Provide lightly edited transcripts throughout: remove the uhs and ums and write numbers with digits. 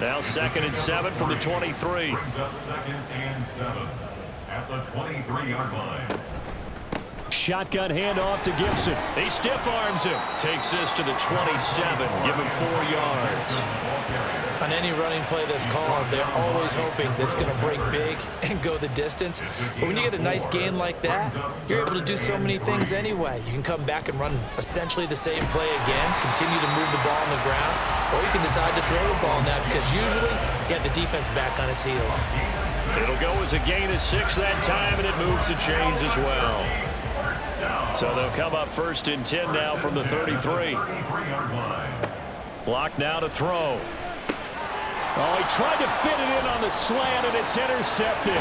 Now 2nd and 7 from the 23. Brings up 2nd and 7 at the 23-yard line. Shotgun handoff to Gibson. He stiff arms him. Takes this to the 27. Give him 4 yards. On any running play that's called, they're always hoping that it's going to break big and go the distance. But when you get a nice gain like that, you're able to do so many things anyway. You can come back and run essentially the same play again, continue to move the ball on the ground, or you can decide to throw the ball now because usually you have the defense back on its heels. It'll go as a gain of 6 that time, and it moves the chains as well. So they'll come up 1st and 10 now from the 33. Block now to throw. Oh, he tried to fit it in on the slant, and it's intercepted.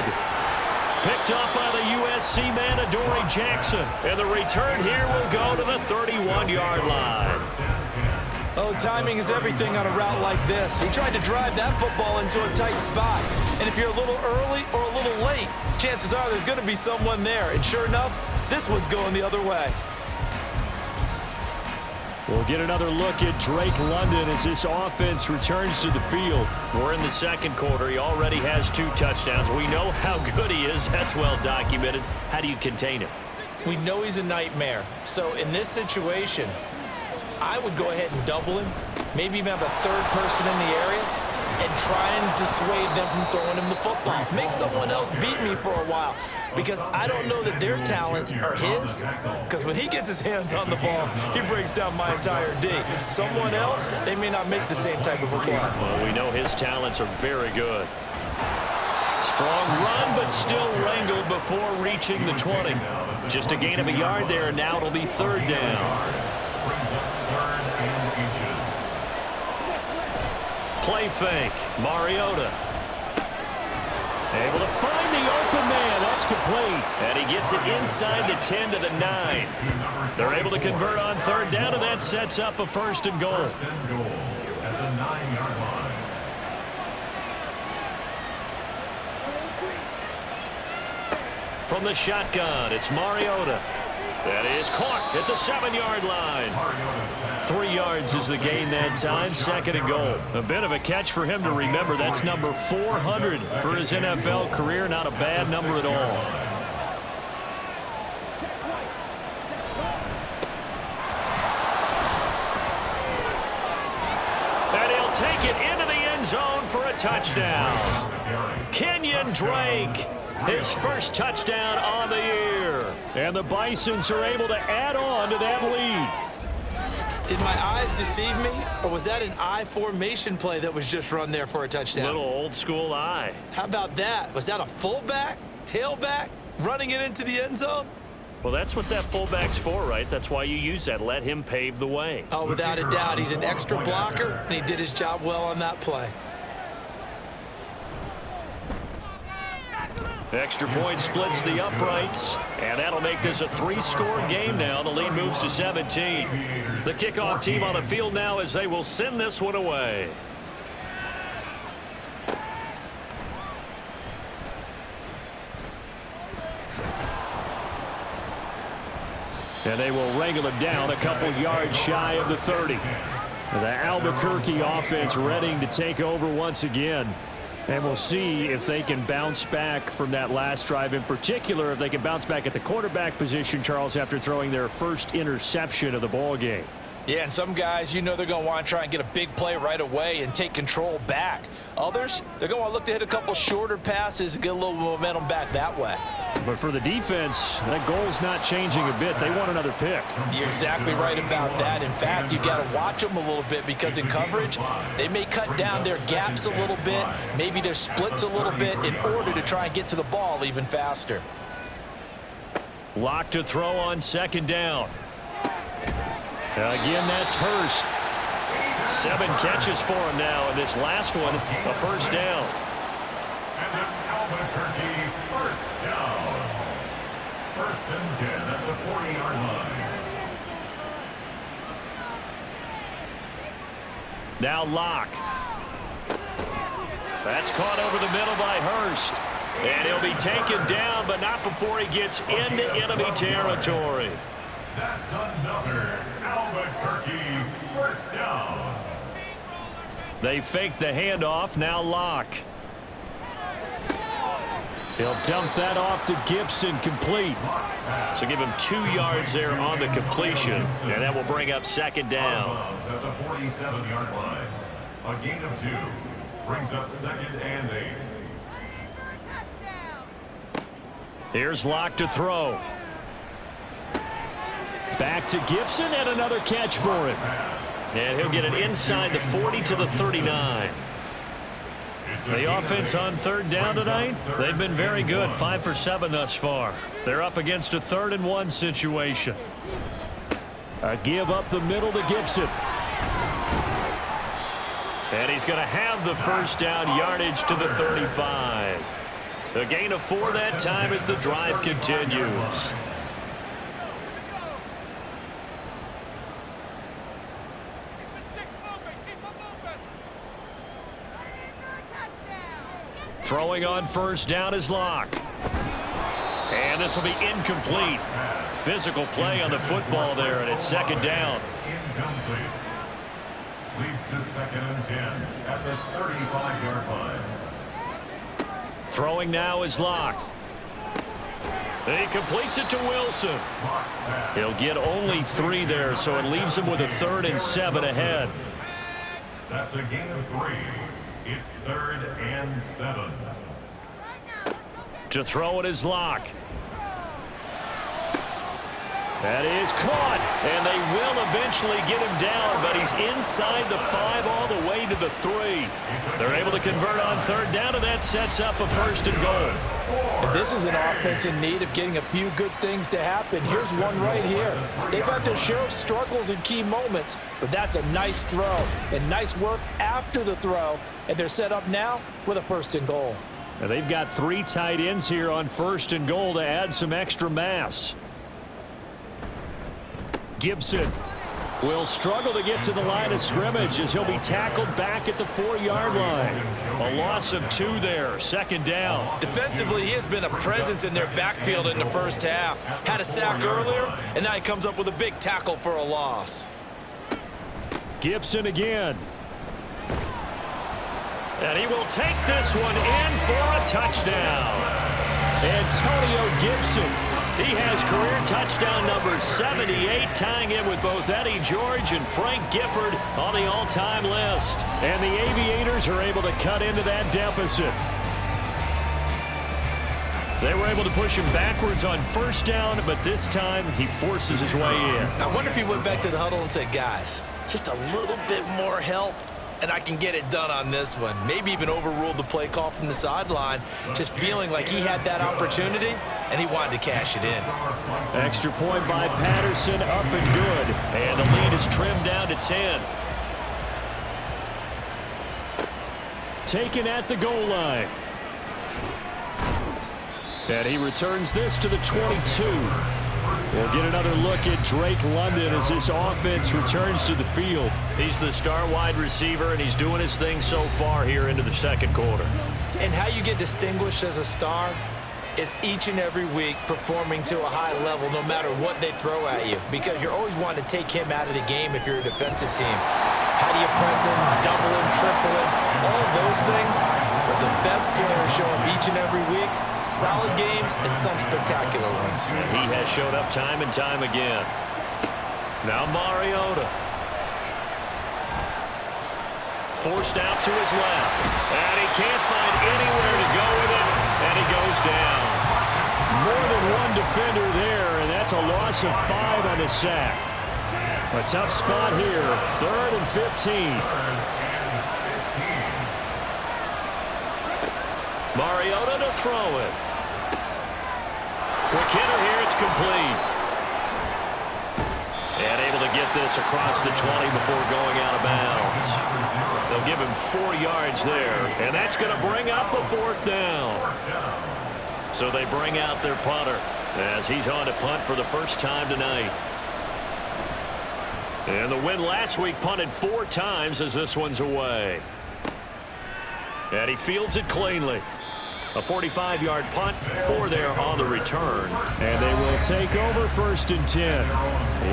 Picked up by the USC man, Adoree Jackson. And the return here will go to the 31-yard line. Oh, timing is everything on a route like this. He tried to drive that football into a tight spot. And if you're a little early or a little late, chances are there's going to be someone there. And sure enough, this one's going the other way. We'll get another look at Drake London as this offense returns to the field. We're in the 2nd quarter. He already has 2 touchdowns. We know how good he is. That's well documented. How do you contain him? We know he's a nightmare. So in this situation, I would go ahead and double him, maybe even have a 3rd person in the area, and try and dissuade them from throwing him the football. Make someone else beat me for a while because I don't know that their talents are his, because when he gets his hands on the ball, he breaks down my entire D. Someone else, they may not make the same type of a play. Well, we know his talents are very good. Strong run, but still wrangled before reaching the 20. Just a gain of a yard there, and now it'll be 3rd down. Play fake. Mariota. Able to find the open man. That's complete. And he gets it inside the 10 to the 9. They're able to convert on 3rd down, and that sets up a 1st and goal. At the 9-yard line. From the shotgun, it's Mariota. That is caught at the 7-yard line. 3 yards is the gain that time, 2nd and goal. A bit of a catch for him to remember. That's number 400 for his NFL career. Not a bad number at all. And he'll take it into the end zone for a touchdown. Kenyon Drake, his 1st touchdown on the year. And the Bisons are able to add on to that lead. Did my eyes deceive me, or was that an I formation play that was just run there for a touchdown? Little old school eye. How about that? Was that a fullback, tailback, running it into the end zone? Well, that's what that fullback's for, right? That's why you use that. Let him pave the way. Oh, without a doubt. He's an extra blocker, and he did his job well on that play. Extra point splits the uprights, and that'll make this a 3-score game now. The lead moves to 17. The kickoff team on the field now as they will send this one away. And they will wrangle it down a couple yards shy of the 30. The Albuquerque offense ready to take over once again. And we'll see if they can bounce back from that last drive. In particular, if they can bounce back at the quarterback position, Charles, after throwing their 1st interception of the ball game. Yeah, and some guys, you know they're going to want to try and get a big play right away and take control back. Others, they're going to look to hit a couple shorter passes and get a little momentum back that way. But for the defense, that goal's not changing a bit. They want another pick. You're exactly right about that. In fact, you got to watch them a little bit because in coverage, they may cut down their gaps a little bit, maybe their splits a little bit in order to try and get to the ball even faster. Lock to throw on 2nd down. Again, that's Hurst. 7 catches for him now, and this last one, a 1st down. And an Albuquerque 1st down. 1st and 10 at the 40-yard line. Now Locke. That's caught over the middle by Hurst. And he'll be taken down, but not before he gets into enemy territory. That's another Albuquerque 1st down. They fake the handoff, now Locke. He'll dump that off to Gibson, complete. So give him 2 yards there on the completion, and that will bring up second down. At the 47-yard line. A gain of 2 brings up 2nd and 8. Here's Locke to throw. Back to Gibson, and another catch for him. And he'll get it inside the 40 to the 39. The offense on third down tonight, they've been very good, 5 for 7 thus far. They're up against a 3rd and 1 situation. A give up the middle to Gibson. And he's going to have the first down, yardage to the 35. A gain of 4 that time as the drive continues. Throwing on first down is Locke. And this will be incomplete. Physical play on the football there, and it's second down. Incomplete. Leads to 2nd and 10 at the 35-yard line. Throwing now is Locke. He completes it to Wilson. He'll get only 3 there, so it leaves him with a 3rd and 7 ahead. That's a gain of 3. It's 3rd and 7. To throw it is Locke. That is caught, and they will eventually get him down, but he's inside the 5 all the way to the 3. They're able to convert on third down, and that sets up a 1st and goal. And this is an offense in need of getting a few good things to happen. Here's one right here. They've had their share of struggles in key moments, but that's a nice throw and nice work after the throw, and they're set up now with a 1st and goal. And they've got 3 tight ends here on 1st and goal to add some extra mass. Gibson will struggle to get to the line of scrimmage as he'll be tackled back at the 4-yard line. A loss of 2 there, 2nd down. Defensively, he has been a presence in their backfield in the first half. Had a sack earlier, and now he comes up with a big tackle for a loss. Gibson again. And he will take this one in for a touchdown. Antonio Gibson. He has career touchdown number 78, tying him with both Eddie George and Frank Gifford on the all-time list. And the Aviators are able to cut into that deficit. They were able to push him backwards on 1st down, but this time he forces his way in. I wonder if he went back to the huddle and said, guys, just a little bit more help, and I can get it done on this one. Maybe even overruled the play call from the sideline, just feeling like he had that opportunity, and he wanted to cash it in. Extra point by Patterson, up and good. And the lead is trimmed down to 10. Taken at the goal line. And he returns this to the 22. We'll get another look at Drake London as this offense returns to the field. He's the star wide receiver, and he's doing his thing so far here into the 2nd quarter. And how you get distinguished as a star is each and every week performing to a high level no matter what they throw at you, because you're always wanting to take him out of the game if you're a defensive team. How do you press him, double him, triple him, all of those things? But the best players show up each and every week. Solid games and some spectacular ones. And he has showed up time and time again. Now Mariota. Forced out to his left. And he can't find anywhere to go with it. And he goes down. More than one defender there, and that's a loss of 5 on the sack. A tough spot here. 3rd and 15. Mariota to throw it. Quick hitter here, it's complete. And able to get this across the 20 before going out of bounds. They'll give him 4 yards there, and that's going to bring up a 4th down. So they bring out their punter as he's on to punt for the first time tonight. And the win last week punted 4 times as this one's away. And he fields it cleanly. A 45-yard punt, 4 there on the return. And they will take over 1st and 10.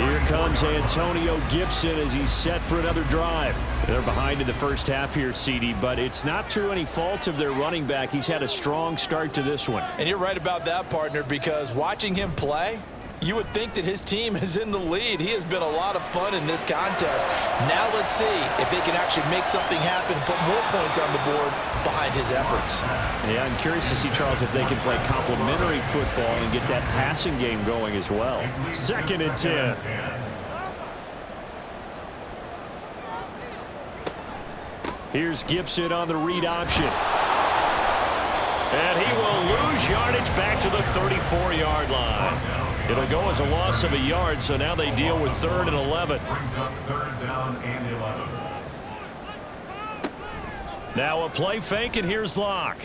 Here comes Antonio Gibson as he's set for another drive. They're behind in the first half here, CD, but it's not through any fault of their running back. He's had a strong start to this one. And you're right about that, partner, because watching him play, you would think that his team is in the lead. He has been a lot of fun in this contest. Now let's see if they can actually make something happen, put more points on the board behind his efforts. Yeah, I'm curious to see, Charles, if they can play complementary football and get that passing game going as well. 2nd and 10. Here's Gibson on the read option. And he will lose yardage back to the 34-yard line. It'll go as a loss of a yard, so now they deal with 3rd and 11. Brings up 3rd down and 11. Now a play fake, and here's Locke.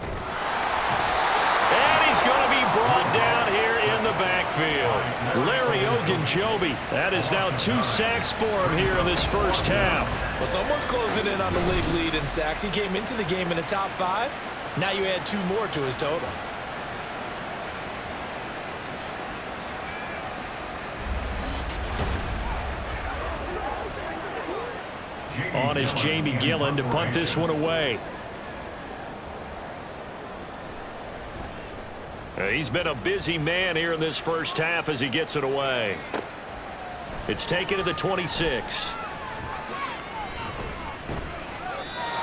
And he's going to be brought down here in the backfield. Larry Ogunjobi. That is now 2 sacks for him here in this first half. Well, someone's closing in on the league lead in sacks. He came into the game in the top 5. Now you add 2 more to his total. On is Jamie Gillen to punt this one away. He's been a busy man here in this first half as he gets it away. It's taken to the 26.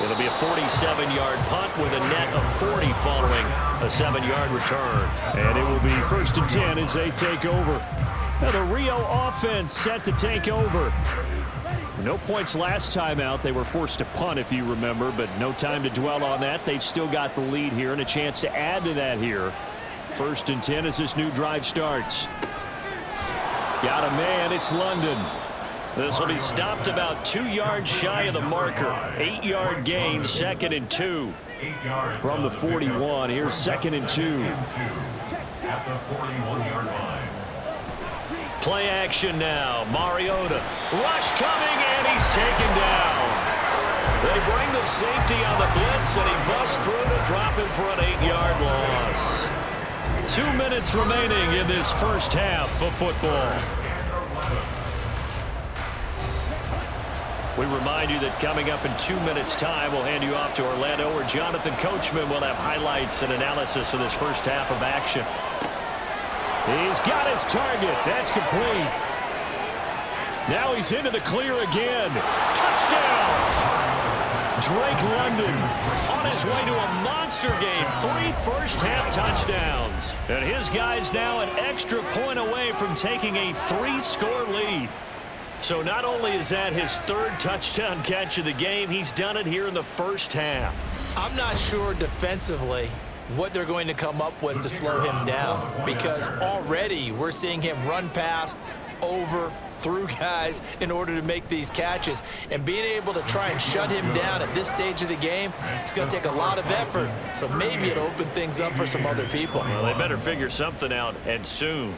It'll be a 47-yard punt with a net of 40 following a 7-yard return. And it will be 1st and 10 as they take over. Now the Rio offense set to take over. No points last time out. They were forced to punt, if you remember, but no time to dwell on that. They've still got the lead here and a chance to add to that here. 1st and 10 as this new drive starts. Got a man. It's London. This will be stopped about 2 yards shy of the marker. 8-yard gain, 2nd and 2. From the 41, here's 2nd and 2. At the 41-yard line. Play action now. Mariota. Rush coming, and he's taken down. They bring the safety on the blitz, and he busts through to drop him for an 8-yard loss. 2 minutes remaining in this first half of football. We remind you that coming up in 2 minutes' time, we'll hand you off to Orlando, where Jonathan Coachman will have highlights and analysis of this first half of action. He's got his target. That's complete. Now he's into the clear again. Touchdown! Drake London on his way to a monster game. 3 first-half touchdowns. And his guy's now an extra point away from taking a 3-score lead. So not only is that his 3rd touchdown catch of the game, he's done it here in the first half. I'm not sure defensively what they're going to come up with to slow him down, because already we're seeing him run past, over, through guys in order to make these catches. And being able to try and shut him down at this stage of the game, it's going to take a lot of effort. So maybe it'll open things up for some other people. Well, they better figure something out, and soon.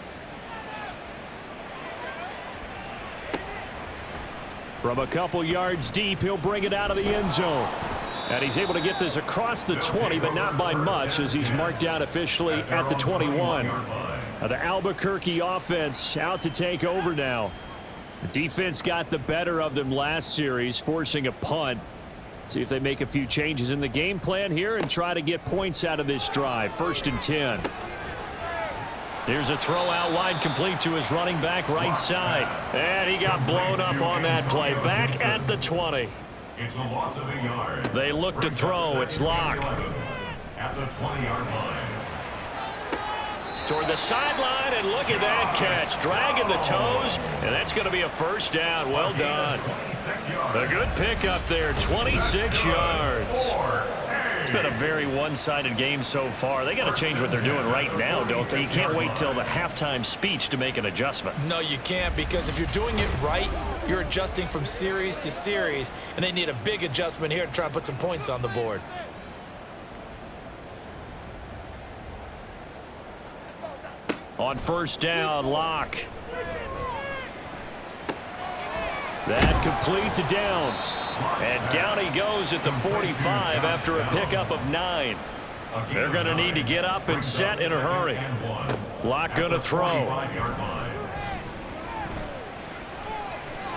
From a couple yards deep, he'll bring it out of the end zone. And he's able to get this across the 20, but not by much, as he's marked down officially at the 21. The Albuquerque offense out to take over now. The defense got the better of them last series, forcing a punt. See if they make a few changes in the game plan here and try to get points out of this drive. 1st and 10. Here's a throw out wide, complete to his running back right side. And he got blown up on that play. Back at the 20. It's a loss of a yard. They look to throw. It's Locke. At the 20-yard line. Toward the sideline, and look at that catch. Dragging the toes, and that's going to be a 1st down. Well done. A good pickup there, 26 yards. It's been a very one-sided game so far. They got to change what they're doing right now, don't they? You can't wait till the halftime speech to make an adjustment. No, you can't, because if you're doing it right, you're adjusting from series to series, and they need a big adjustment here to try and put some points on the board. On 1st down, Locke. That complete to Downs. And down he goes at the 45 after a pickup of 9. They're going to need to get up and set in a hurry. Locke going to throw.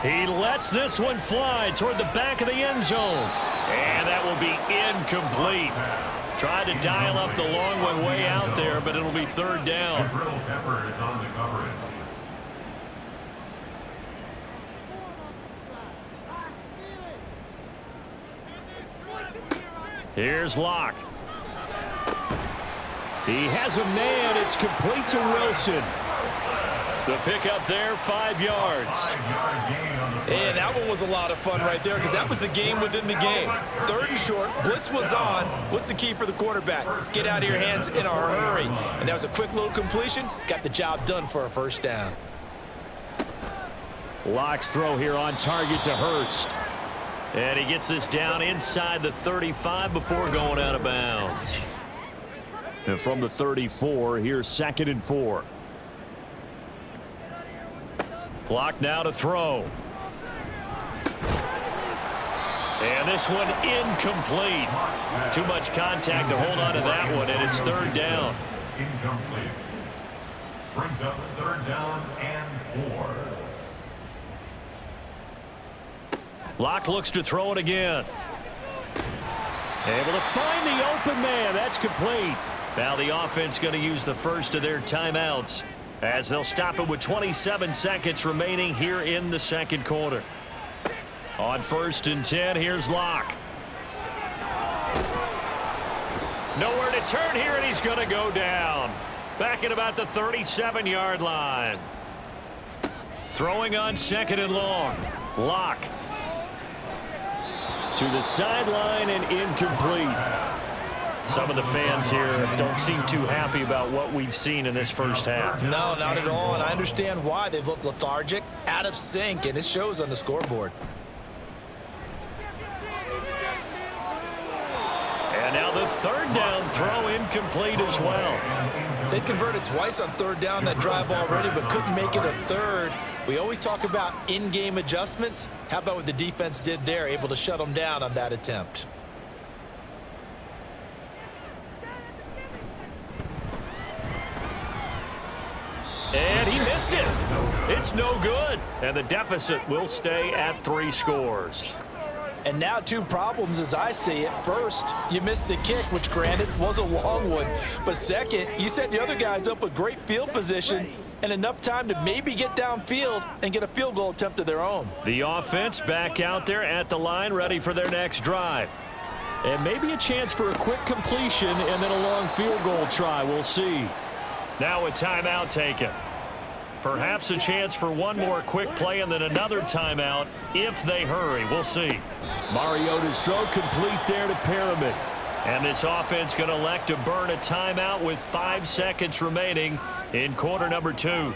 He lets this one fly toward the back of the end zone. And that will be incomplete. Tried to dial up the long one way out there, but it'll be third down. Here's Locke. He has a man. It's complete to Wilson. The pickup there, 5 yards. And that one was a lot of fun right there because that was the game within the game. Third and short, blitz was on. What's the key for the quarterback? Get out of your hands in a hurry. And that was a quick little completion. Got the job done for a first down. Locke's throw here on target to Hurst. And he gets this down inside the 35 before going out of bounds. And from the 34, here's 2nd and 4. Locke now to throw. And this one incomplete. Too much contact to hold on to that one, and it's third down. Incomplete. Brings up third down and 4. Locke looks to throw it again. Able to find the open man. That's complete. Now the offense going to use the first of their timeouts as they'll stop it with 27 seconds remaining here in the second quarter. On 1st and 10, here's Locke. Nowhere to turn here, and he's going to go down. Back at about the 37-yard line. Throwing on 2nd and long. Locke. To the sideline and incomplete. Some of the fans here don't seem too happy about what we've seen in this first half. No, not at all, and I understand why. They've looked lethargic, out of sync, and it shows on the scoreboard. And now the third down throw incomplete as well. They converted twice on third down that drive already, but couldn't make it a third. We always talk about in-game adjustments. How about what the defense did there, able to shut them down on that attempt? And he missed it. It's no good. And the deficit will stay at 3 scores. And now 2 problems as I see it. First, you missed the kick, which granted was a long one. But second, you set the other guys up with great field position and enough time to maybe get downfield and get a field goal attempt of their own. The offense back out there at the line, ready for their next drive. And maybe a chance for a quick completion and then a long field goal try. We'll see. Now a timeout taken. Perhaps a chance for one more quick play and then another timeout if they hurry. We'll see. Mariota's throw complete there to Perriman. And this offense going to elect to burn a timeout with 5 seconds remaining in quarter number 2. And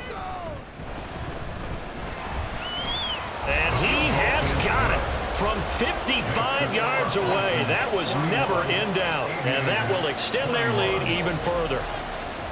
he has got it from 55 yards away. That was never in doubt. And that will extend their lead even further.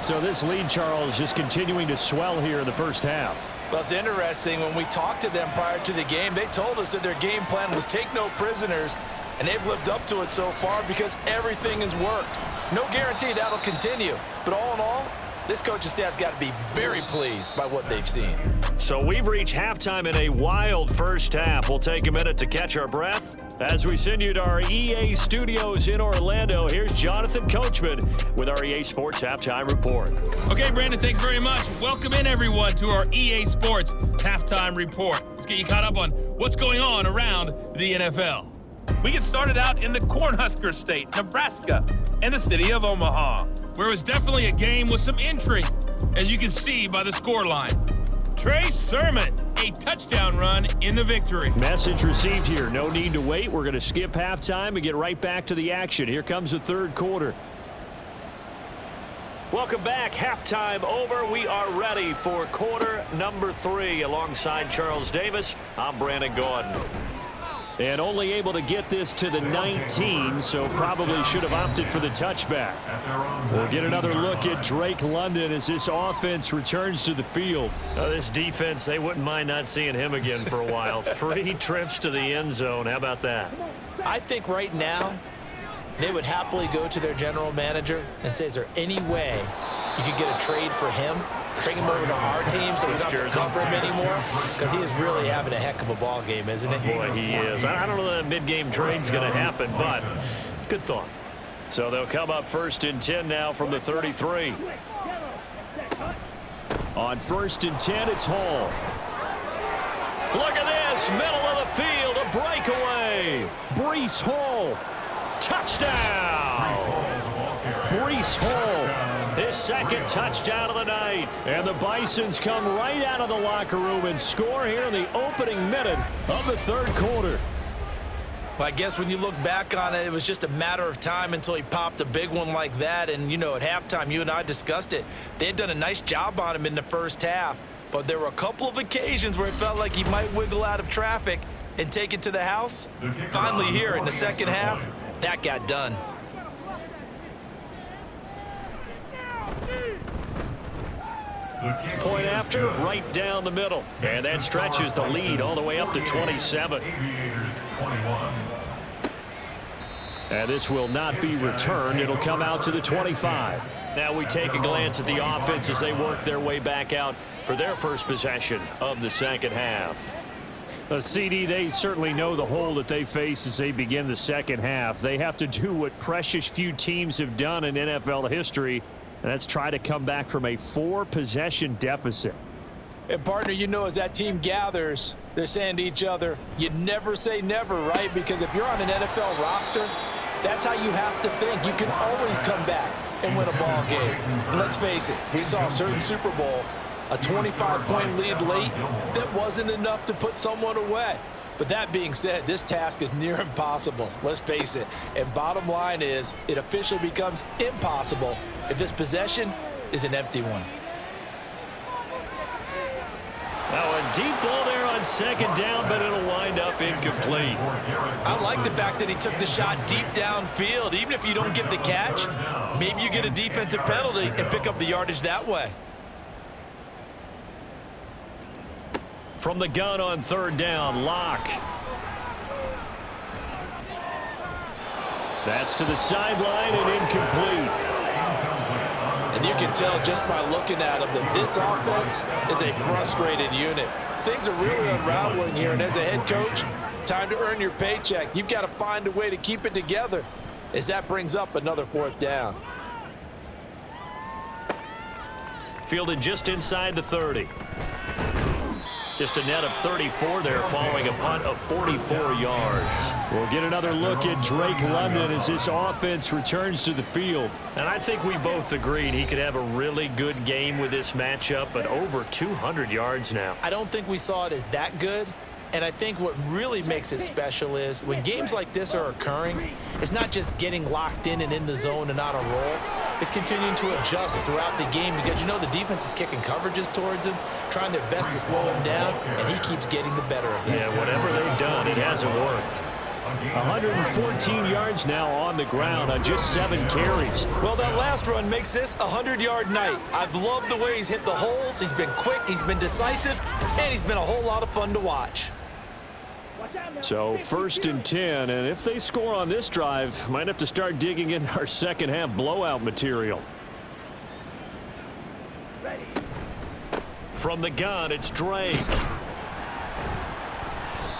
So this lead, Charles, just continuing to swell here in the first half. Well, it's interesting. When we talked to them prior to the game, they told us that their game plan was take no prisoners, and they've lived up to it so far because everything has worked. No guarantee that'll continue, but all in all, this coaching staff's got to be very pleased by what they've seen. So we've reached halftime in a wild first half. We'll take a minute to catch our breath as we send you to our EA studios in Orlando. Here's Jonathan Coachman with our EA Sports Halftime Report. Okay, Brandon, thanks very much. Welcome in, everyone, to our EA Sports Halftime Report. Let's get you caught up on what's going on around the NFL. We get started out in the Cornhusker State, Nebraska, and the city of Omaha, where it was definitely a game with some intrigue, as you can see by the scoreline. Trey Sermon, a touchdown run in the victory. Message received here. No need to wait. We're going to skip halftime and get right back to the action. Here comes the third quarter. Welcome back. Halftime over. We are ready for quarter number 3. Alongside Charles Davis, I'm Brandon Gordon. And only able to get this to the 19, so probably should have opted for the touchback. We'll get another look at Drake London as this offense returns to the field. This defense, they wouldn't mind not seeing him again for a while. 3 trips to the end zone. How about that? I think right now, they would happily go to their general manager and say, is there any way you could get a trade for him? Bring him over to our team so we don't have to cover him anymore? Because he is really having a heck of a ball game, isn't he? Boy, he is. I don't know that mid-game trade's going to happen, but good thought. So they'll come up 1st and 10 now from the 33. On 1st and 10, it's Hall. Look at this, middle of the field, a breakaway. Breece Hall. Touchdown. Breece Hall. His 2nd touchdown of the night. And the Bisons come right out of the locker room and score here in the opening minute of the 3rd quarter. Well, I guess when you look back on it, it was just a matter of time until he popped a big one like that. And, you know, at halftime, you and I discussed it. They had done a nice job on him in the first half. But there were a couple of occasions where it felt like he might wiggle out of traffic and take it to the house. Finally here in the second half, that got done. Point after, right down the middle. And that stretches the lead all the way up to 27. Aviators 21. And this will not be returned. It'll come out to the 25. Now we take a glance at the offense as they work their way back out for their first possession of the second half. CD, they certainly know the hole that they face as they begin the second half. They have to do what precious few teams have done in NFL history, and that's try to come back from a 4-possession deficit. And, partner, you know, as that team gathers, they're saying to each other, you never say never, right? Because if you're on an NFL roster, that's how you have to think. You can always come back and win a ball game. And let's face it, we saw a certain Super Bowl, a 25-point lead late that wasn't enough to put someone away. But that being said, this task is near impossible. Let's face it. And bottom line is, it officially becomes impossible if this possession is an empty one. Now a deep ball there on 2nd down, but it'll wind up incomplete. I like the fact that he took the shot deep downfield. Even if you don't get the catch, maybe you get a defensive penalty and pick up the yardage that way. From the gun on 3rd down, Locke. That's to the sideline and incomplete. And you can tell just by looking at him that this offense is a frustrated unit. Things are really unraveling here, and as a head coach, time to earn your paycheck. You've got to find a way to keep it together as that brings up another 4th down. Fielded just inside the 30. Just a net of 34 there following a punt of 44 yards. We'll get another look at Drake London as this offense returns to the field. And I think we both agreed he could have a really good game with this matchup, but over 200 yards now. I don't think we saw it as that good. And I think what really makes it special is when games like this are occurring, it's not just getting locked in and in the zone and on a roll. It's continuing to adjust throughout the game because, you know, the defense is kicking coverages towards him, trying their best to slow him down, and he keeps getting the better of them. Yeah, whatever they've done, it hasn't worked. 114 yards now on the ground on just 7 carries. Well, that last run makes this a 100-yard night. I've loved the way he's hit the holes. He's been quick, he's been decisive, and he's been a whole lot of fun to watch. So 1st and 10, and if they score on this drive, might have to start digging in our second half blowout material. From the gun, it's Drake.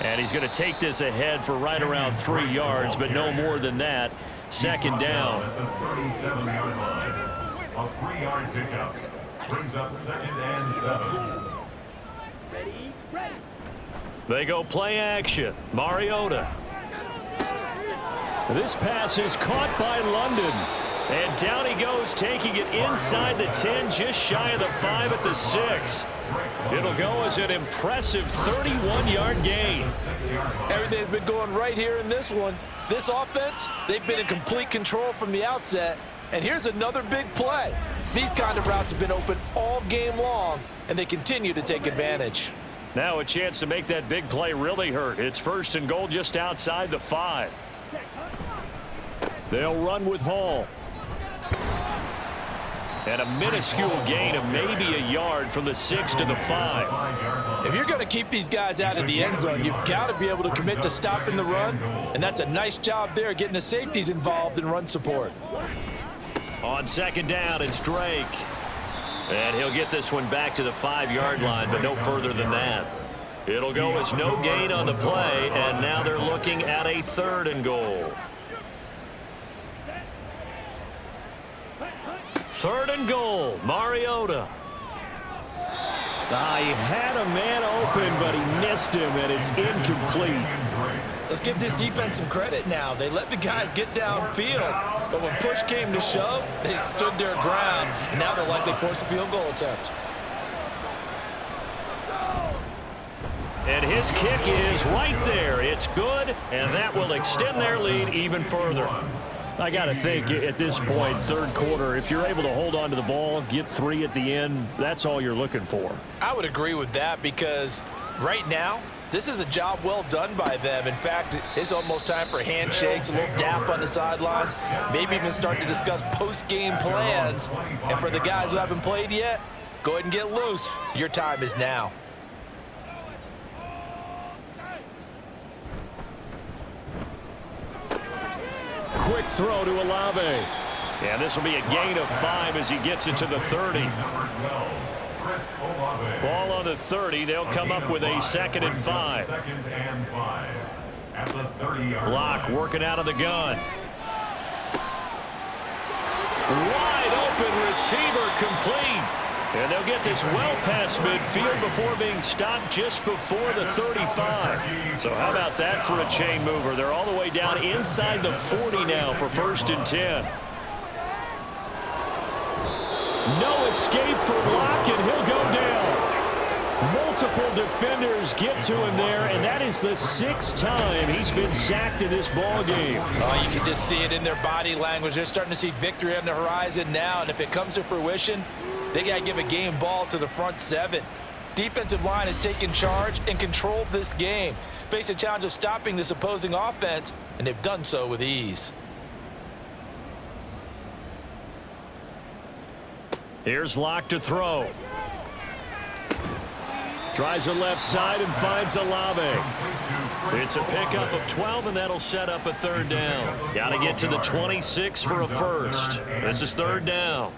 And he's going to take this ahead for right around 3 yards, but no more than that. 2nd down. At the 37-yard line, a 3-yard pickup brings up 2nd and 7. They go play action. Mariota. This pass is caught by London. And down he goes, taking it inside the 10, just shy of the 5 at the 6. It'll go as an impressive 31-yard gain. Everything's been going right here in this one. This offense, they've been in complete control from the outset. And here's another big play. These kind of routes have been open all game long, and they continue to take advantage. Now a chance to make that big play really hurt. It's 1st and goal just outside the 5. They'll run with Hall. And a minuscule gain of maybe a yard from the 6 to the 5. If you're going to keep these guys out of the end zone, you've got to be able to commit to stopping the run, and that's a nice job there getting the safeties involved in run support. On second down, it's Drake. And he'll get this one back to the 5-yard line, but no further than that. It'll go as no gain on the play, and now they're looking at a 3rd and goal. 3rd and goal, Mariota. He had a man open, but he missed him, and it's incomplete. Let's give this defense some credit now. They let the guys get downfield, but when push came to shove, they stood their ground, and now they'll likely force a field goal attempt. And his kick is right there. It's good, and that will extend their lead even further. I got to think at this point, 3rd quarter, if you're able to hold on to the ball, get 3 at the end, that's all you're looking for. I would agree with that because right now, this is a job well done by them. In fact, it's almost time for handshakes, a little dap on the sidelines, maybe even start to discuss post-game plans. And for the guys who haven't played yet, go ahead and get loose. Your time is now. Quick throw to Olave. Yeah, this will be a gain of 5 as he gets it to the 30. Ball on the 30. They'll come up with a 2nd and 5. Block working out of the gun. Wide open receiver complete. And they'll get this well past midfield before being stopped just before the 35. So how about that for a chain mover? They're all the way down inside the 40 now for 1st and 10. No escape for Locke, and he'll go down. Multiple defenders get to him there, and that is the 6th time he's been sacked in this ball game. Oh, you can just see it in their body language. They're starting to see victory on the horizon now, and if it comes to fruition, they got to give a game ball to the front 7. Defensive line has taken charge and controlled this game. Face a challenge of stopping this opposing offense, and they've done so with ease. Here's Locke to throw. Tries the left side and finds Olave. It's a pickup of 12, and that'll set up a 3rd down. Got to get to the 26 for a 1st. This is 3rd down.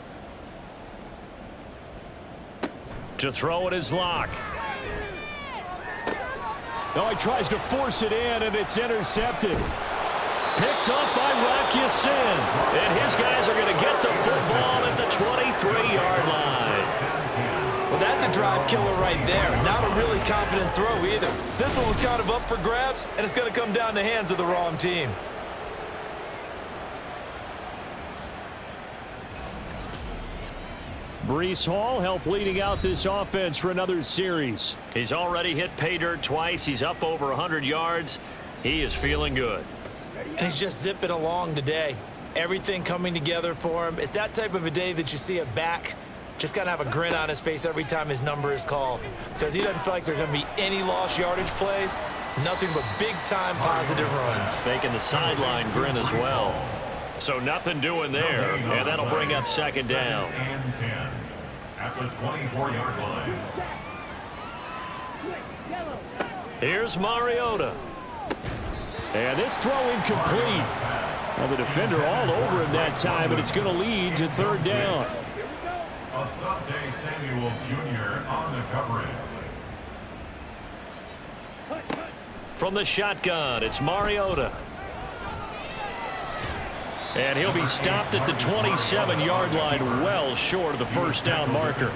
To throw it is Locke. Oh, he tries to force it in, and it's intercepted. Picked up by Rakusin. And his guys are going to get the football at the 23-yard line. Well, that's a drive killer right there. Not a really confident throw either. This one was kind of up for grabs, and it's going to come down the hands of the wrong team. Breece Hall helped leading out this offense for another series. He's already hit pay dirt twice. He's up over 100 yards. He is feeling good. And he's just zipping along today. Everything coming together for him. It's that type of a day that you see a back just got to have a grin on his face every time his number is called, because he doesn't feel like there's going to be any lost yardage plays, nothing but big-time positive runs. Making the sideline grin as well. So nothing doing there, and that'll bring up 2nd down. And 10 at the 24-yard line. Here's Mariota. And this throw incomplete. Well, the defender all over him that time, but it's going to lead to 3rd down. Asante Samuel Jr. on the coverage. From the shotgun, it's Mariota. And he'll be stopped at the 27-yard line, well short of the 1st down marker.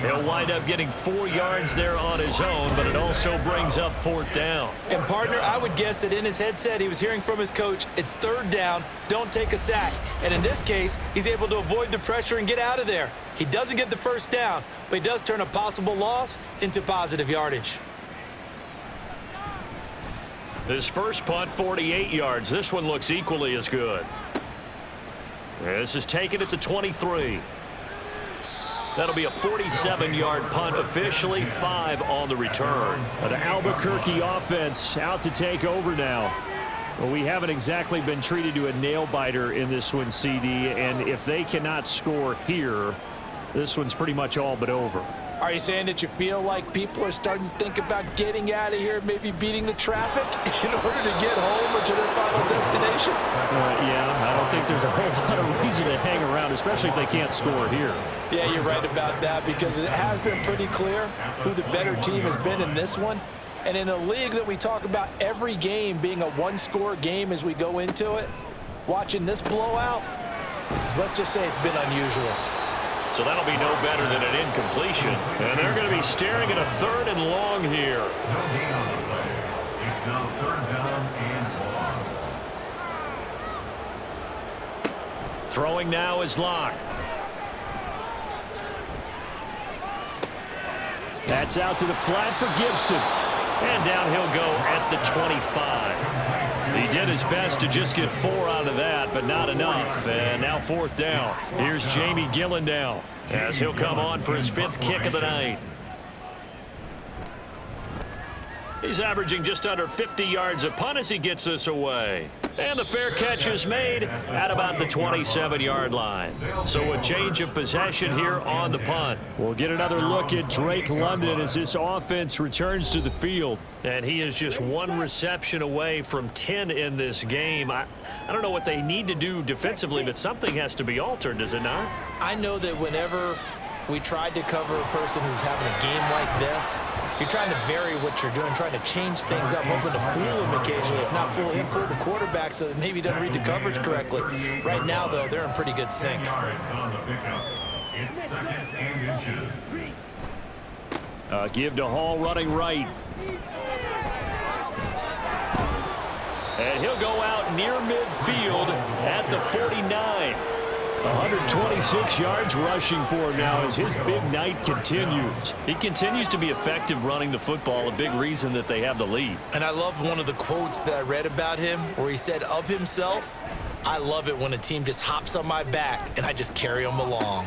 He'll wind up getting 4 yards there on his own, but it also brings up 4th down. And, partner, I would guess that in his headset he was hearing from his coach, it's 3rd down, don't take a sack. And in this case, he's able to avoid the pressure and get out of there. He doesn't get the 1st down, but he does turn a possible loss into positive yardage. His first punt, 48 yards. This one looks equally as good. This is taken at the 23. That'll be a 47-yard punt, officially 5 on the return. An Albuquerque offense out to take over now. Well, we haven't exactly been treated to a nail-biter in this one, CD, and if they cannot score here, this one's pretty much all but over. Are you saying that you feel like people are starting to think about getting out of here, maybe beating the traffic in order to get home or to their final destination? Yeah, I don't think there's a whole lot of reason to hang around, especially if they can't score here. Yeah, you're right about that, because it has been pretty clear who the better team has been in this one. And in a league that we talk about every game being a one-score game as we go into it, watching this blowout, let's just say it's been unusual. So that'll be no better than an incompletion. And they're going to be staring at a 3rd and long here. No gain on the play. It's now 3rd down and long. Throwing now is Locke. That's out to the flat for Gibson. And down he'll go at the 25. He did his best to just get 4 out of that, but not enough. And now 4th down. Here's Jamie Gillendow as he'll come on for his 5th kick of the night. He's averaging just under 50 yards a punt as he gets this away. And the fair catch is made at about the 27-yard line. So a change of possession here on the punt. We'll get another look at Drake London as this offense returns to the field. And he is just 1 reception away from 10 in this game. I don't know what they need to do defensively, but something has to be altered, does it not? I know that whenever we tried to cover a person who's having a game like this, you're trying to vary what you're doing, trying to change things up, hoping to fool him occasionally. If not fool him, fool the quarterback so that maybe he doesn't read the coverage correctly. Right now, though, they're in pretty good sync. Yards on the pickup. It's 2nd and inches. Give to Hall running right. And he'll go out near midfield at the 49. 126 yards rushing for him now as his big night continues. He continues to be effective running the football, a big reason that they have the lead. And I love one of the quotes that I read about him where he said of himself, "I love it when a team just hops on my back and I just carry them along."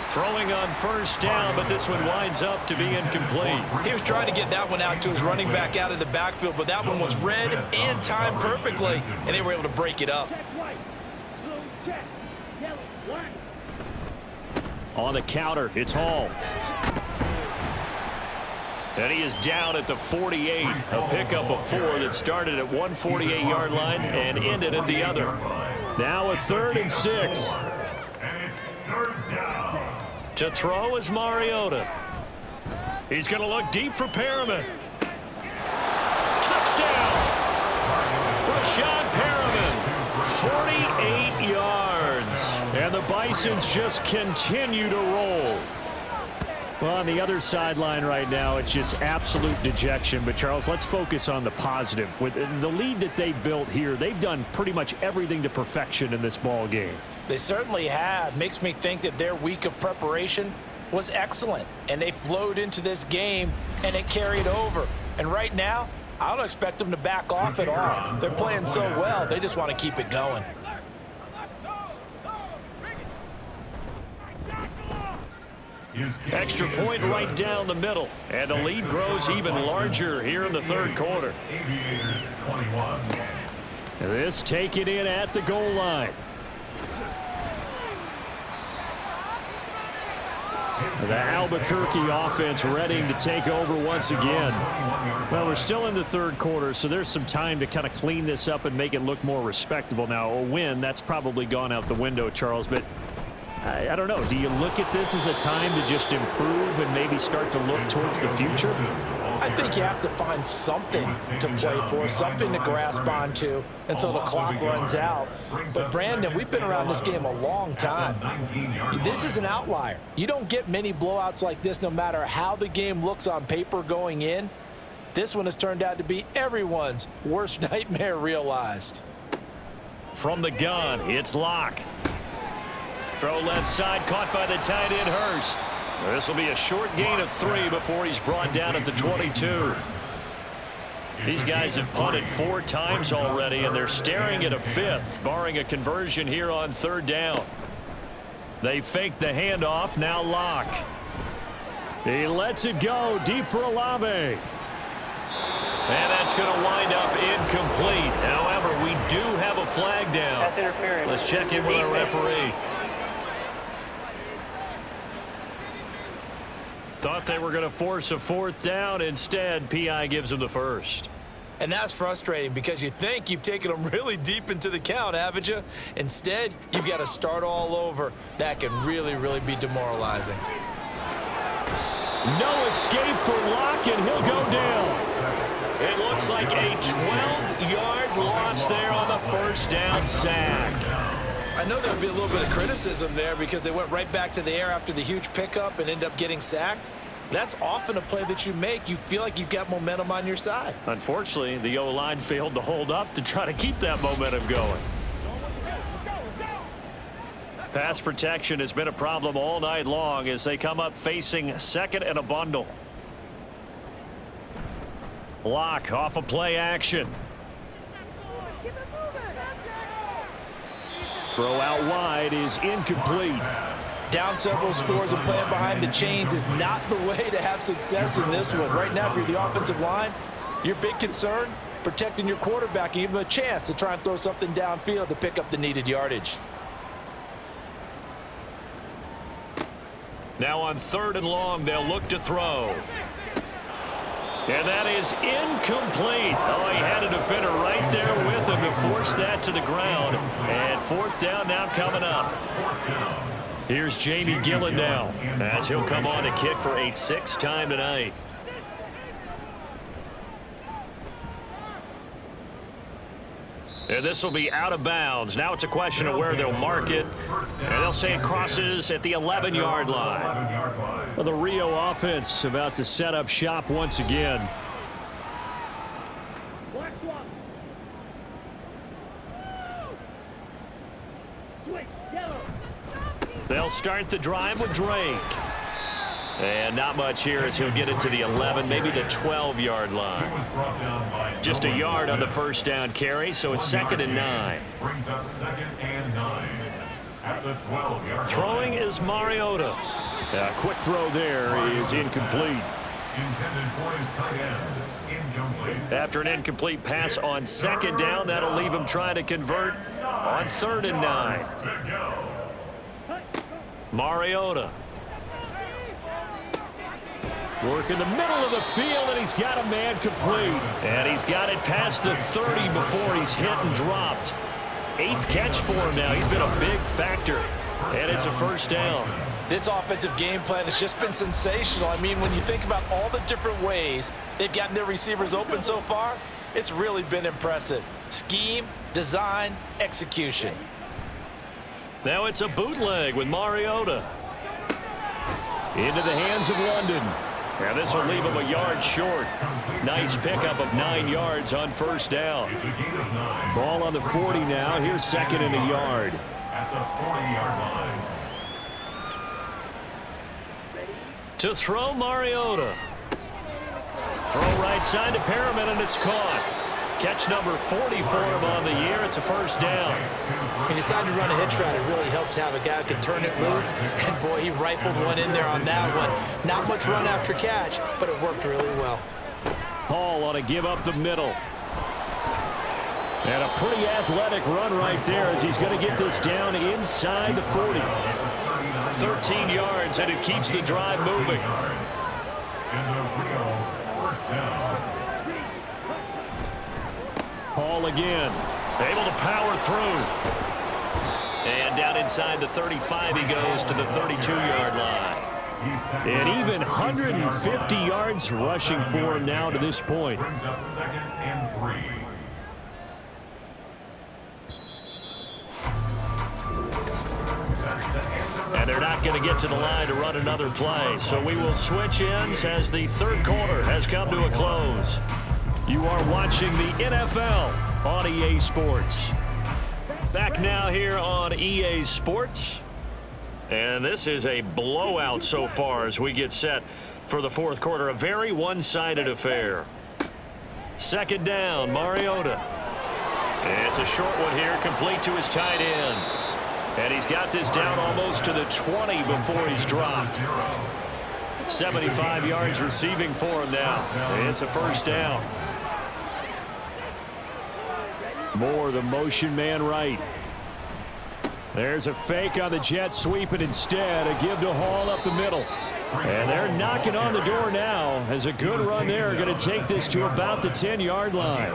Throwing on 1st down, but this one winds up to be incomplete. He was trying to get that one out to his running back out of the backfield, but that one was read and timed perfectly, and they were able to break it up. On the counter, it's Hall. And he is down at the 48. A pickup of 4 that started at one 48-yard line and ended at the other. Now a 3rd and 6. And it's 3rd down. To throw is Mariota. He's going to look deep for Perriman. Touchdown! Rashad Perriman, 48 yards. And the Bisons just continue to roll. Well, on the other sideline right now, it's just absolute dejection. But, Charles, let's focus on the positive. With the lead that they built here, they've done pretty much everything to perfection in this ball game. They certainly have. Makes me think that their week of preparation was excellent. And they flowed into this game, and it carried over. And right now, I don't expect them to back off at all. They're playing so well, they just want to keep it going. Extra point right down the middle. And the lead grows even larger here in the 3rd quarter. Aviators 21. This taken in at the goal line. The Albuquerque offense ready to take over once again. Well, we're still in the 3rd quarter, so there's some time to kind of clean this up and make it look more respectable. Now, a win, that's probably gone out the window, Charles, but I don't know. Do you look at this as a time to just improve and maybe start to look towards the future? I think you have to find something to play for, something to grasp onto until the clock runs out. But, Brandon, we've been around this game a long time. This is an outlier. You don't get many blowouts like this no matter how the game looks on paper going in. This one has turned out to be everyone's worst nightmare realized. From the gun, it's Locke. Throw left side, caught by the tight end Hurst. This will be a short gain of 3 before he's brought down at the 22. These guys have punted 4 times already, and they're staring at a 5th, barring a conversion here on 3rd down. They fake the handoff, now Locke. He lets it go deep for Olave. And that's going to wind up incomplete. However, we do have a flag down. That's interference. Let's check in with our referee. Thought they were going to force a fourth down. Instead, PI gives them the first. And that's frustrating because you think you've taken them really deep into the count, haven't you? Instead, you've got to start all over. That can really, really be demoralizing. No escape for Locke, and he'll go down. It looks like a 12-yard loss there on the first down sack. I know there'll be a little bit of criticism there because they went right back to the air after the huge pickup and ended up getting sacked. That's often a play that you make. You feel like you've got momentum on your side. Unfortunately, the O-line failed to hold up to try to keep that momentum going. Pass protection has been a problem all night long as they come up facing second and a bundle. Block off of play action. Throw out wide is incomplete. Down several scores and playing behind the chains is not the way to have success in this one. Right now, if you're the offensive line, your big concern, protecting your quarterback and giving him a chance to try and throw something downfield to pick up the needed yardage. Now on 3rd and long, they'll look to throw. And that is incomplete. Oh, he had a defender right there with him to force that to the ground. And 4th down now coming up. Here's Jamie Gillen now as he'll come on to kick for a 6th time tonight. And this will be out of bounds. Now it's a question of where they'll mark it. And they'll say it crosses at the 11-yard line. Well, the Rio offense about to set up shop once again. They'll start the drive with Drake. And not much here as he'll get it to the 11, maybe the 12-yard line. Just a yard on the first down carry, so it's 2nd and 9. Brings up 2nd and 9 at the 12-yard Throwing is Mariota. A quick throw there is incomplete. Intended for his tight end. Incomplete. After an incomplete pass on 2nd down, that'll leave him trying to convert on 3rd and 9. Mariota. Work in the middle of the field, and he's got a man complete. And he's got it past the 30 before he's hit and dropped. 8th catch for him now. He's been a big factor. And it's a first down. This offensive game plan has just been sensational. I mean, when you think about all the different ways they've gotten their receivers open so far, it's really been impressive. Scheme, design, execution. Now it's a bootleg with Mariota. Into the hands of London. And this will leave him a yard short. Nice pickup of 9 yards on first down. Ball on the 40 now. Here's 2nd and a yard. At the 40-yard line. To throw Mariota. Throw right side to Perriman, and it's caught. Catch number 40 for him on the year. It's a first down. He decided to run a hitch route. It really helps to have a guy who can turn it loose. And, boy, he rifled one in there on that one. Not much run after catch, but it worked really well. Paul ought to give up the middle. And a pretty athletic run right there as he's going to get this down inside the 40. 13 yards, and it keeps the drive moving. And the Rio first down. Paul again. Able to power through. And down inside the 35 he goes to the 32-yard line. And even 150 yards rushing for him now to this point. Brings up 2nd and 3. And they're not going to get to the line to run another play. So we will switch ends as the 3rd quarter has come to a close. You are watching the NFL on EA Sports. Back now here on EA Sports. And this is a blowout so far as we get set for the 4th quarter. A very one-sided affair. 2nd down, Mariota. And it's a short one here, complete to his tight end. And he's got this down almost to the 20 before he's dropped. 75 yards receiving for him now. It's a first down. More the motion man right. There's a fake on the jet sweep, and instead a give to Hall up the middle. And they're knocking on the door now as a good run there going to take this to about the 10-yard line.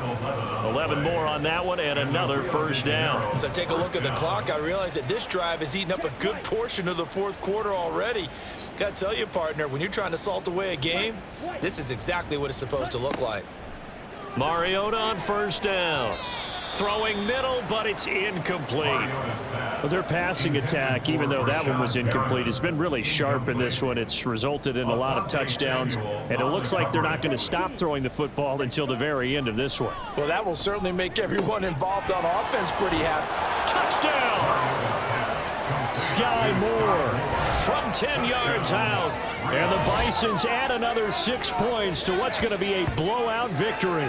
11 more on that one and another first down. As I take a look at the clock, I realize that this drive has eaten up a good portion of the fourth quarter already. Got to tell you, partner, when you're trying to salt away a game, this is exactly what it's supposed to look like. Mariota on first down. Throwing middle, but it's incomplete. Well, their passing attack, even though that one was incomplete, has been really sharp in this one. It's resulted in a lot of touchdowns, and it looks like they're not going to stop throwing the football until the very end of this one. Well, that will certainly make everyone involved on offense pretty happy. Touchdown! Sky Moore From 10 yards out. and the Bisons add another 6 points to what's going to be a blowout victory.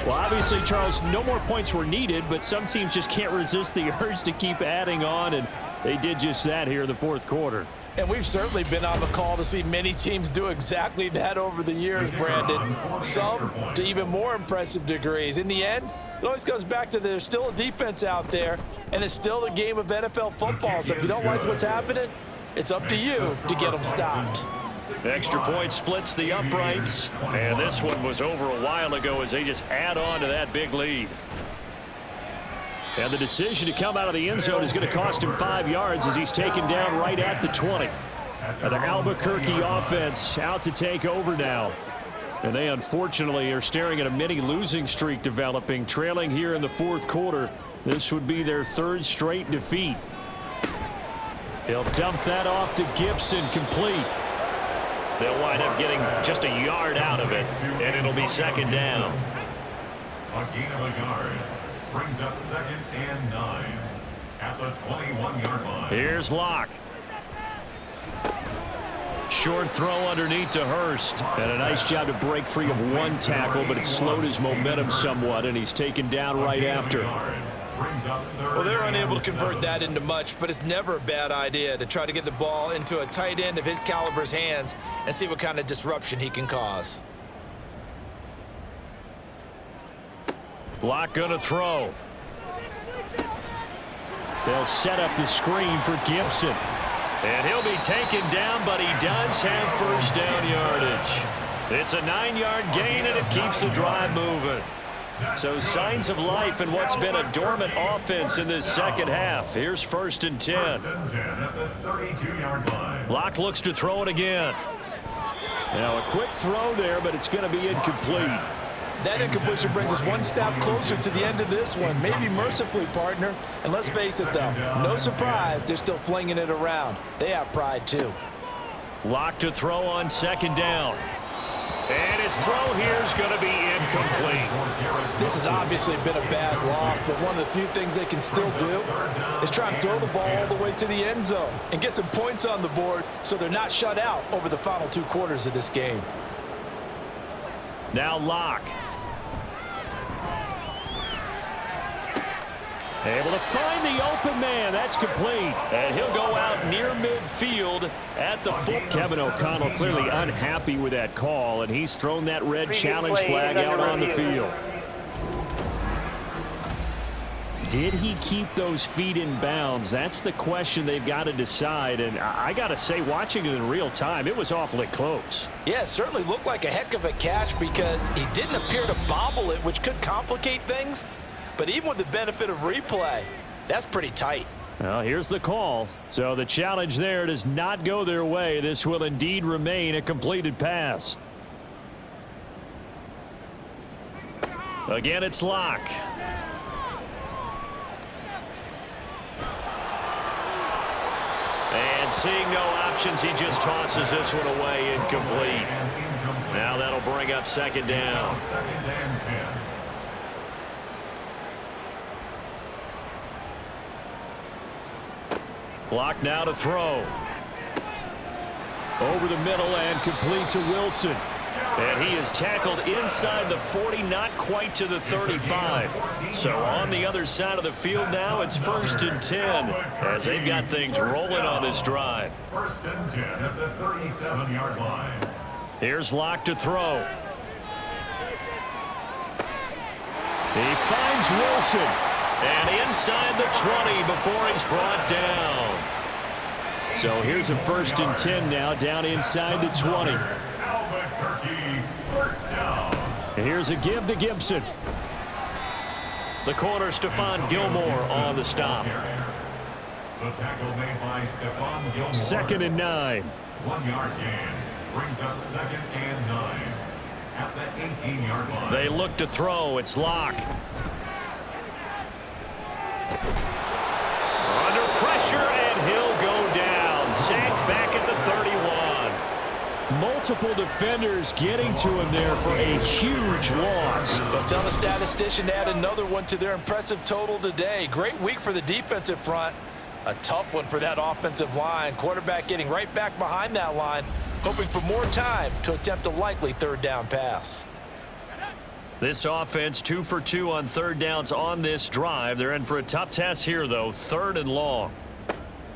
Well, obviously, Charles, no more points were needed, but some teams just can't resist the urge to keep adding on, and they did just that here in the fourth quarter. And we've certainly been on the call to see many teams do exactly that over the years, Brandon. Some to even more impressive degrees. In the end, it always comes back to there's still a defense out there, and it's still a game of NFL football. So if you don't like what's happening, it's up to you to get them stopped. Extra point splits the uprights, and this one was over a while ago as they just add on to that big lead. And the decision to come out of the end zone is going to cost him 5 yards as he's taken down right at the 20. The Albuquerque offense out to take over now. And they unfortunately are staring at a mini losing streak developing, trailing here in the fourth quarter. This would be their third straight defeat. He'll dump that off to Gibson, complete. They'll wind up getting just a yard out of it, and it'll be second down. A gain of a yard brings up 2nd and 9 at the 21-yard line. Here's Locke. Short throw underneath to Hurst. And a nice job to break free of one tackle, but it slowed his momentum somewhat, and he's taken down right after. Well, they're unable to convert that into much, but it's never a bad idea to try to get the ball into a tight end of his caliber's hands and see what kind of disruption he can cause. Locke gonna throw. They'll set up the screen for Gibson. And he'll be taken down, but he does have first down yardage. It's a 9-yard gain, and it keeps the drive moving. So signs of life in what's been a dormant offense in this second half. Here's 1st and 10. 1st and 10 at the 32-yard line. Locke looks to throw it again. Now a quick throw there, but it's going to be incomplete. That incompletion brings us one step closer to the end of this one, maybe mercifully, partner. And let's face it, though, no surprise, they're still flinging it around. They have pride, too. Locke to throw on 2nd down. And his throw here is going to be incomplete. This has obviously been a bad loss, but one of the few things they can still do is try and throw the ball all the way to the end zone and get some points on the board so they're not shut out over the final 2 quarters of this game. Now Locke. Able to find the open man. That's complete. And he'll go out near midfield at the full. Kevin O'Connell clearly unhappy with that call, and he's thrown that red challenge flag out on the field. Did he keep those feet in bounds? That's the question they've got to decide. And I got to say, watching it in real time, it was awfully close. Yeah, it certainly looked like a heck of a catch because he didn't appear to bobble it, which could complicate things. But even with the benefit of replay, that's pretty tight. Well, here's the call. So the challenge there does not go their way. This will indeed remain a completed pass. Again, it's Locke. And seeing no options, he just tosses this one away, incomplete. Now that'll bring up 2nd down. 2nd and 10. Locke now to throw. Over the middle and complete to Wilson. And he is tackled inside the 40, not quite to the 35. So on the other side of the field now, it's 1st and 10 as they've got things rolling on this drive. 1st and 10 at the 37-yard line. Here's Locke to throw. He finds Wilson. And inside the 20 before he's brought down. So here's a 1st and 10 now, down inside the 20. Albuquerque, first down. And here's a give to Gibson. The corner, Stephon Gilmore on the stop. The tackle made by Stephon Gilmore. 2nd and 9. 1 yard gain. Brings up 2nd and 9. At the 18-yard line. They look to throw. It's Locke. Under pressure, and he'll go down. Sacked back at the 31. Multiple defenders getting to him there for a huge loss. But tell the statistician to add another one to their impressive total today. Great week for the defensive front. A tough one for that offensive line. Quarterback getting right back behind that line, hoping for more time to attempt a likely 3rd down pass. This offense 2 for 2 on 3rd downs on this drive. They're in for a tough task here, though. 3rd and long.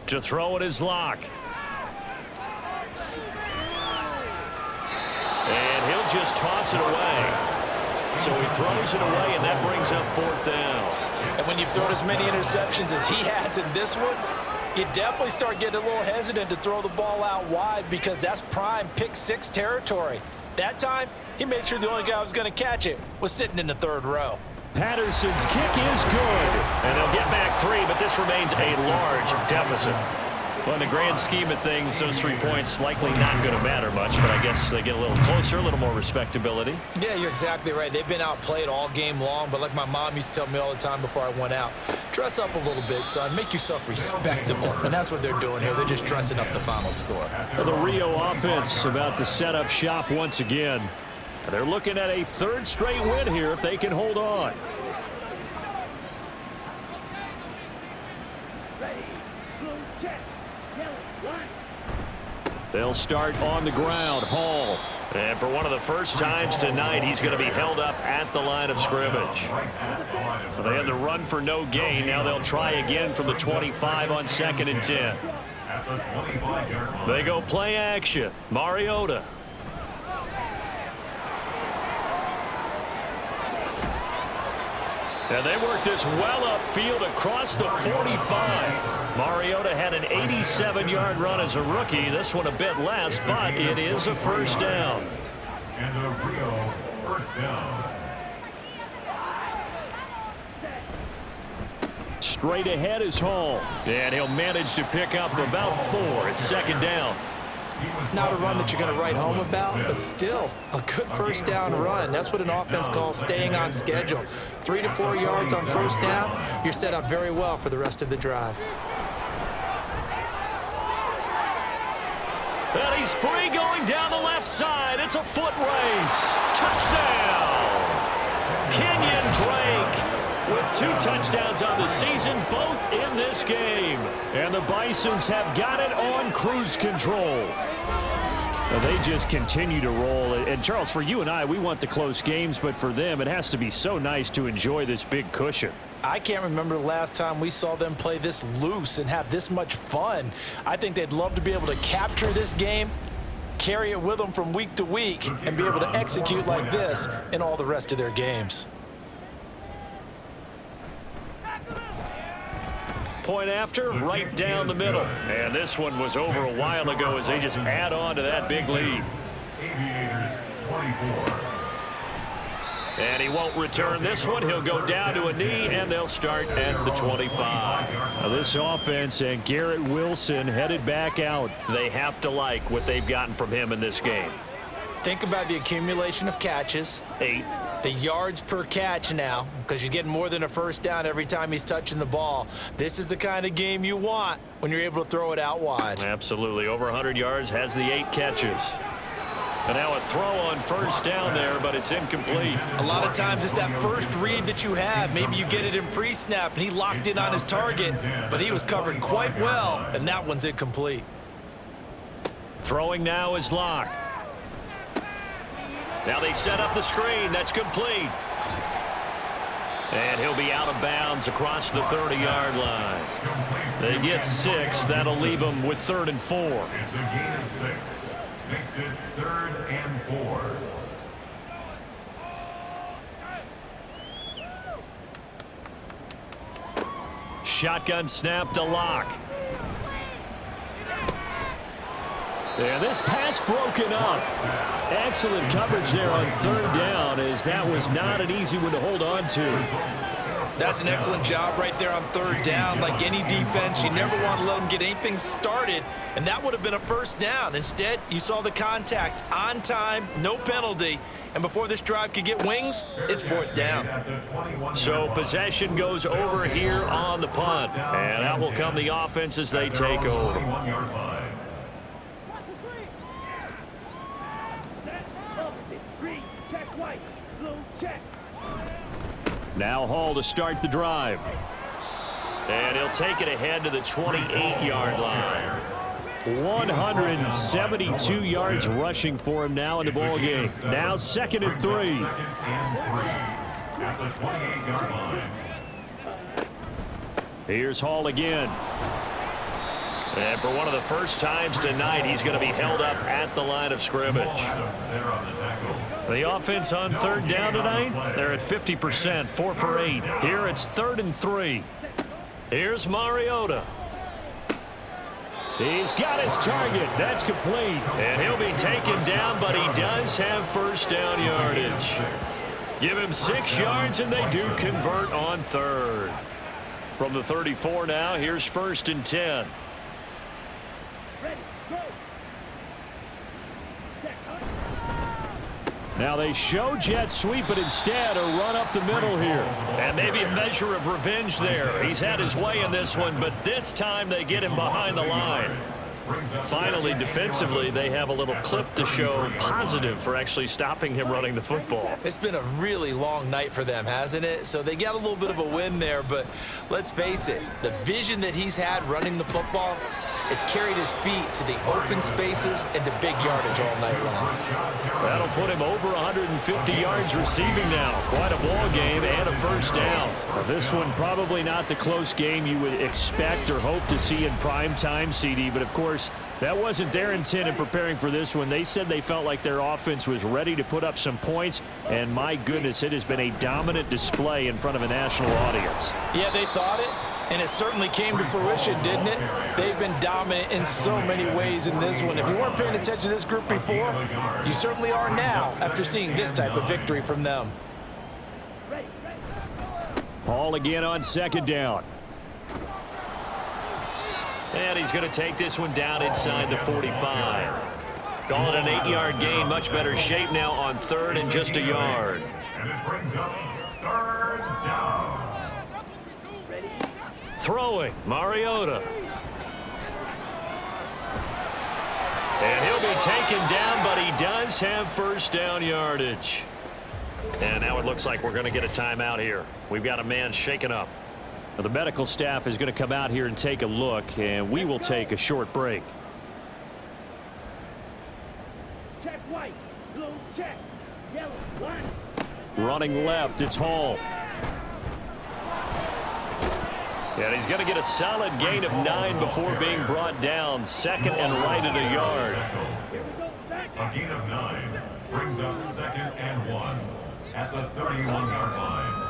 To throw it is Locke. And he'll just toss it away. So he throws it away, and that brings up 4th down. And when you've thrown as many interceptions as he has in this one, you definitely start getting a little hesitant to throw the ball out wide because that's prime pick 6 territory. That time, he made sure the only guy who was going to catch it was sitting in the 3rd row. Patterson's kick is good. And they'll get back 3, but this remains a large deficit. Well, in the grand scheme of things, those 3 points likely not going to matter much, but I guess they get a little closer, a little more respectability. Yeah, you're exactly right. They've been outplayed all game long, but like my mom used to tell me all the time before I went out, dress up a little bit, son. Make yourself respectable. And that's what they're doing here. They're just dressing up the final score. The Rio offense about to set up shop once again. They're looking at a 3rd straight win here if they can hold on. They'll start on the ground. Hall. And for one of the first times tonight, he's going to be held up at the line of scrimmage. So they had the run for no gain. Now they'll try again from the 25 on 2nd and 10. They go play action. Mariota. And they work this well upfield across the 45. Mariota had an 87-yard run as a rookie. This one a bit less, but it is a 1st down. And the Rio first down. Straight ahead is Hall. And he'll manage to pick up about 4. It's 2nd down. Not a run that you're going to write home about, but still a good 1st down run. That's what an offense calls staying on schedule. 3 to 4 yards on 1st down, you're set up very well for the rest of the drive. And he's free going down the left side. It's a foot race. Touchdown. Kenyon Drake with 2 touchdowns on the season, both in this game. And the Bisons have got it on cruise control. Well, they just continue to roll. And, Charles, for you and I, we want the close games, but for them, it has to be so nice to enjoy this big cushion. I can't remember the last time we saw them play this loose and have this much fun. I think they'd love to be able to capture this game, carry it with them from week to week, and be able to execute like this in all the rest of their games. Point after, right down the middle. And this one was over a while ago as they just add on to that big lead. Aviators 24. And he won't return this one. He'll go down to a knee, and they'll start at the 25. Now this offense and Garrett Wilson headed back out. They have to like what they've gotten from him in this game. Think about the accumulation of catches. 8. The yards per catch now, because you're getting more than a 1st down every time he's touching the ball. This is the kind of game you want when you're able to throw it out wide. Absolutely. Over 100 yards, has the 8 catches. And now a throw on 1st down there, but it's incomplete. A lot of times it's that first read that you have. Maybe you get it in pre-snap, and he locked in on his target, but he was covered quite well, and that one's incomplete. Throwing now is Locke. Now they set up the screen. That's complete. And he'll be out of bounds across the 30-yard line. They get 6. That'll leave them with 3rd and 4. It's a gain of 6. Makes it 3rd and 4. Shotgun snap to Locke. And this pass broken up. Excellent coverage there on third down, as that was not an easy one to hold on to. That's an excellent job right there on third down. Like any defense, you never want to let them get anything started, and that would have been a first down. Instead, you saw the contact on time, no penalty, and before this drive could get wings, it's fourth down. So possession goes over here on the punt, and out will come the offense as they take over. Now Hall to start the drive. And he'll take it ahead to the 28-yard line. 172 yards rushing for him now in the ball game. Now 2nd and 3. At the 28-yard line. Here's Hall again. And for one of the first times tonight, he's going to be held up at the line of scrimmage. The offense on third down tonight, they're at 50%, 4 for 8. Here it's 3rd and 3. Here's Mariota. He's got his target. That's complete. And he'll be taken down, but he does have first down yardage. Give him 6 yards, and they do convert on third. From the 34 now, here's 1st and 10. Now they show jet sweep, but instead a run up the middle here. And maybe a measure of revenge there. He's had his way in this one, but this time they get him behind the line. Finally, defensively, they have a little clip to show positive for actually stopping him running the football. It's been a really long night for them, hasn't it? So they got a little bit of a win there, but let's face it, the vision that he's had running the football has carried his feet to the open spaces and to big yardage all night long. That'll put him over 150 yards receiving now. Quite a ball game and a first down. This one probably not the close game you would expect or hope to see in prime time, CD, but of course, that wasn't their intent in preparing for this one. They said they felt like their offense was ready to put up some points, and my goodness, it has been a dominant display in front of a national audience. Yeah, they thought it, and it certainly came to fruition, didn't it? They've been dominant in so many ways in this one. If you weren't paying attention to this group before, you certainly are now after seeing this type of victory from them. Hall again on 2nd down. And he's going to take this one down inside the 45. Call it an 8-yard gain. Much better shape now on 3rd and just a yard. And it brings up 3rd down. Throwing, Mariota. And he'll be taken down, but he does have first down yardage. And now it looks like we're going to get a timeout here. We've got a man shaken up. Well, the medical staff is going to come out here and take a look, and we will take a short break. Check white, blue check, yellow, black. Running left, it's Hall. And he's going to get a solid gain of 9 before being brought down. 2nd and right at a yard. A gain of 9 brings up 2nd and 1 at the 31-yard line.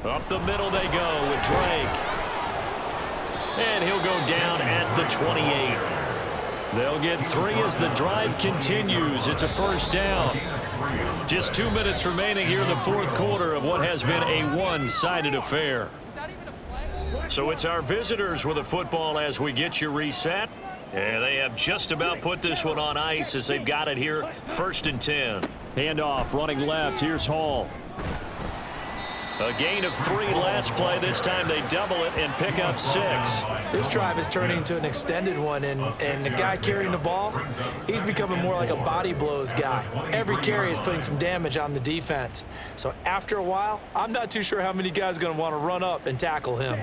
Up the middle they go with Drake. And he'll go down at the 28. They'll get 3 as the drive continues. It's a first down. Just 2 minutes remaining here in the 4th quarter of what has been a one-sided affair. So it's our visitors with the football as we get you reset. And they have just about put this one on ice as they've got it here, 1st and 10. Handoff, running left. Here's Hall. A gain of 3 last play. This time they double it and pick up 6. This drive is turning into an extended one, and the guy carrying the ball, he's becoming more like a body blows guy. Every carry is putting some damage on the defense. So after a while, I'm not too sure how many guys are going to want to run up and tackle him.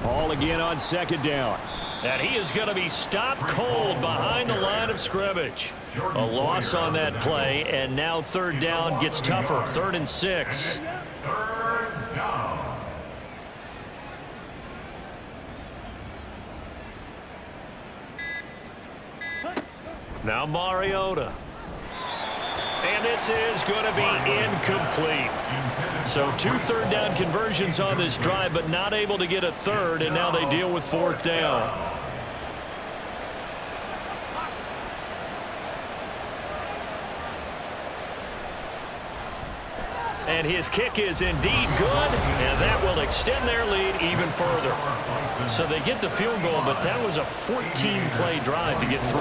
Hall again on 2nd down. And he is going to be stopped cold behind the line of scrimmage. A loss on that play, and now 3rd down gets tougher. 3rd and 6. 3rd down. Now Mariota. And this is going to be incomplete. So 2 third down conversions on this drive, but not able to get a third, and now they deal with 4th down. And his kick is indeed good, and that will extend their lead even further. So they get the field goal, but that was a 14-play drive to get 3.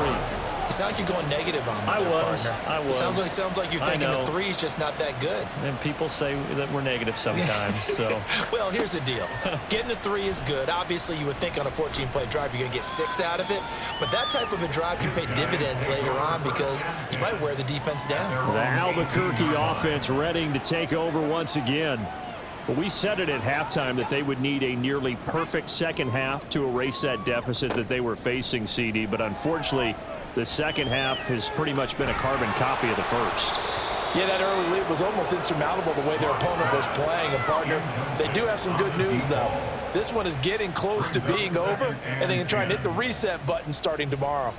You sound like you're going negative on me. I was. Sounds like you're thinking the 3's just not that good. And people say that we're negative sometimes. So. Well, here's the deal. Getting the 3 is good. Obviously, you would think on a 14-play drive you're going to get 6 out of it. But that type of a drive can pay dividends later on because you might wear the defense down. The Albuquerque offense ready to take over once again. But we said it at halftime that they would need a nearly perfect second half to erase that deficit that they were facing, CD. But unfortunately, the second half has pretty much been a carbon copy of the first. Yeah, that early lead was almost insurmountable the way their opponent was playing. And, partner, they do have some good news, though. This one is getting close to being over, and they can try and hit the reset button starting tomorrow.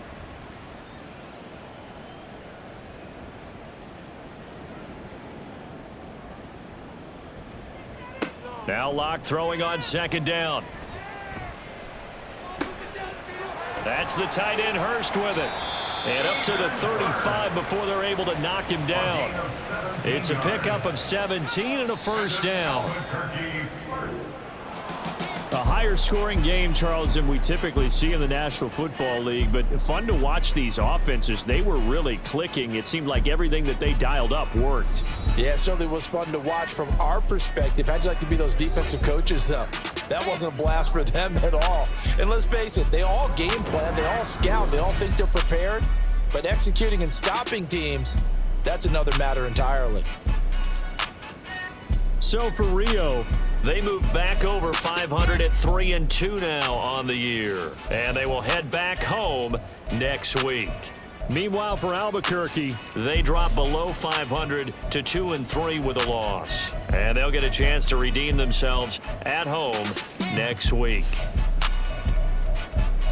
Now Locke throwing on 2nd down. That's the tight end Hurst with it. And up to the 35 before they're able to knock him down. It's a pickup of 17 and a 1st down. A higher scoring game, Charles, than we typically see in the National Football League, but fun to watch these offenses. They were really clicking. It seemed like everything that they dialed up worked. Yeah, it certainly was fun to watch from our perspective. How'd you like to be those defensive coaches, though? That wasn't a blast for them at all. And let's face it, they all game plan, they all scout, they all think they're prepared, but executing and stopping teams, that's another matter entirely. So for Rio, they move back over 500 at 3-2 now on the year. And they will head back home next week. meanwhile for Albuquerque, they drop below 500 to 2-3 with a loss. And they'll get a chance to redeem themselves at home next week.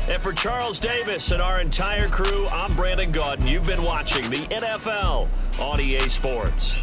And for Charles Davis and our entire crew, I'm Brandon Gaudin. You've been watching the NFL on EA Sports.